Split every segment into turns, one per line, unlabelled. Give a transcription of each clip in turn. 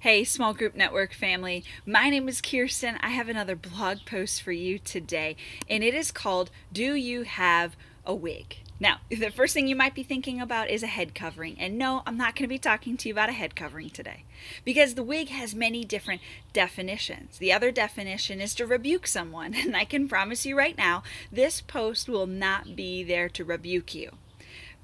Hey, Small Group Network family. My name is Kirsten. I have another blog post for you today, and it is called Do You Have a Wig? Now, the first thing you might be thinking about is a head covering. And no, I'm not going to be talking to you about a head covering today because the wig has many different definitions. The other definition is to rebuke someone, and I can promise you right now, this post will not be there to rebuke you.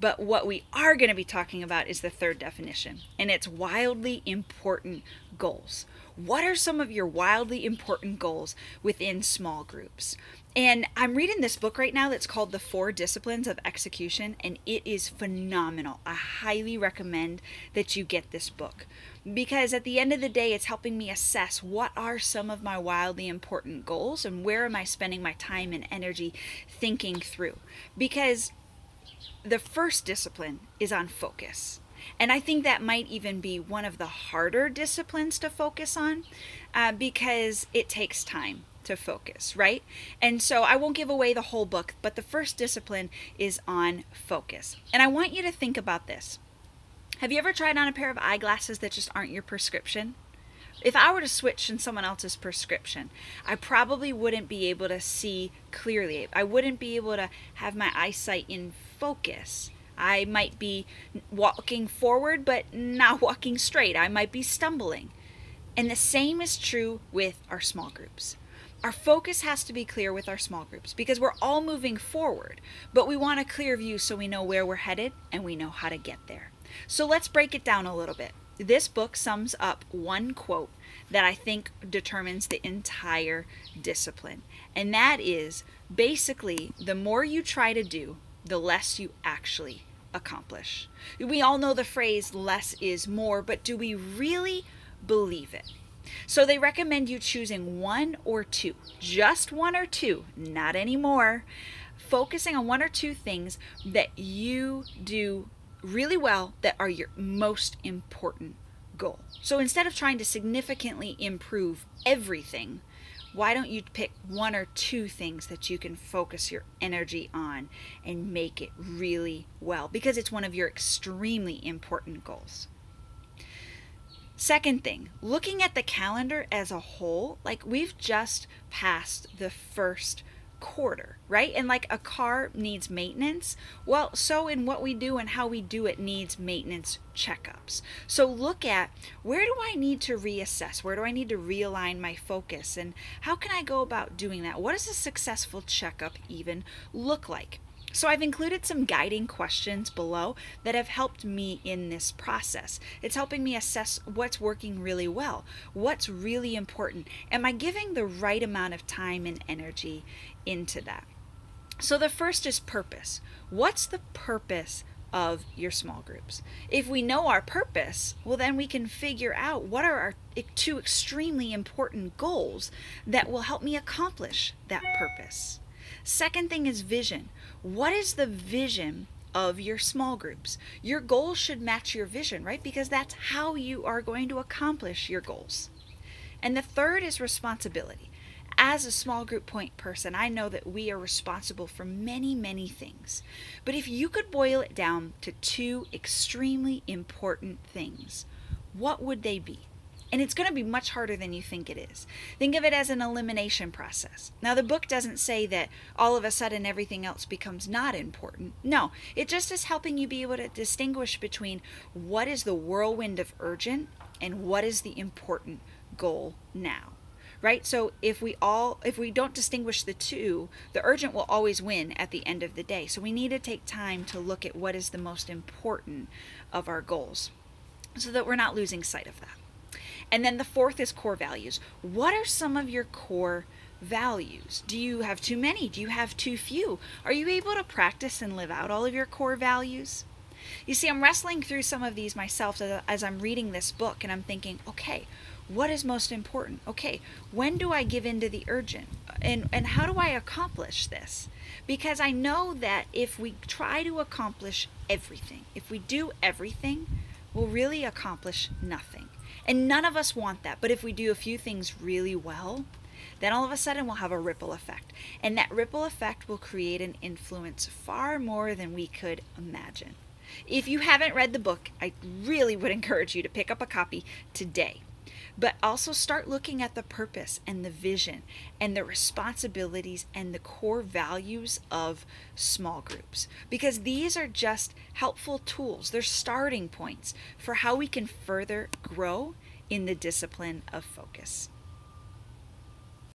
But what we are going to be talking about is the third definition, and it's wildly important goals. What are some of your wildly important goals within small groups? And I'm reading this book right now that's called The 4 Disciplines of Execution, and it is phenomenal. I highly recommend that you get this book because at the end of the day, it's helping me assess what are some of my wildly important goals and where am I spending my time and energy thinking through. Because the first discipline is on focus. And I think that might even be one of the harder disciplines to focus on because it takes time to focus, right? And so I won't give away the whole book, but the first discipline is on focus. And I want you to think about this. Have you ever tried on a pair of eyeglasses that just aren't your prescription? If I were to switch in someone else's prescription, I probably wouldn't be able to see clearly. I wouldn't be able to have my eyesight in focus. I might be walking forward, but not walking straight. I might be stumbling. And the same is true with our small groups. Our focus has to be clear with our small groups because we're all moving forward, but we want a clear view so we know where we're headed and we know how to get there. So let's break it down a little bit. This book sums up one quote that I think determines the entire discipline. And that is basically the more you try to do, the less you actually accomplish. We all know the phrase less is more, but do we really believe it? So they recommend you choosing one or two, just one or two, not any more. Focusing on one or two things that you do really well that are your most important goal. So instead of trying to significantly improve everything, why don't you pick one or two things that you can focus your energy on and make it really well because it's one of your extremely important goals. Second thing, looking at the calendar as a whole, like we've just passed the first quarter, right? And like a car needs maintenance, well, so in what we do and how we do it needs maintenance checkups. So look at where do I need to reassess? Where do I need to realign my focus? And how can I go about doing that? What does a successful checkup even look like? So I've included some guiding questions below that have helped me in this process. It's helping me assess what's working really well, what's really important. Am I giving the right amount of time and energy into that? So the first is purpose. What's the purpose of your small groups? If we know our purpose, well then we can figure out what are our 2 extremely important goals that will help me accomplish that purpose. Second thing is vision. What is the vision of your small groups? Your goals should match your vision, right? Because that's how you are going to accomplish your goals. And the third is responsibility. As a small group point person, I know that we are responsible for many, many things. But if you could boil it down to 2 extremely important things, what would they be? And it's going to be much harder than you think it is. Think of it as an elimination process. Now, the book doesn't say that all of a sudden everything else becomes not important. No, it just is helping you be able to distinguish between what is the whirlwind of urgent and what is the important goal now. Right? So if we don't distinguish the two, the urgent will always win at the end of the day. So we need to take time to look at what is the most important of our goals so that we're not losing sight of that. And then the fourth is core values. What are some of your core values? Do you have too many? Do you have too few? Are you able to practice and live out all of your core values? You see, I'm wrestling through some of these myself as I'm reading this book, and I'm thinking, okay, what is most important? Okay, when do I give in to the urgent? And how do I accomplish this? Because I know that if we try to accomplish everything, if we do everything, we'll really accomplish nothing. And none of us want that. But if we do a few things really well, then all of a sudden we'll have a ripple effect. And that ripple effect will create an influence far more than we could imagine. If you haven't read the book, I really would encourage you to pick up a copy today. but also start looking at the purpose and the vision and the responsibilities and the core values of small groups, because these are just helpful tools. They're starting points for how we can further grow in the discipline of focus.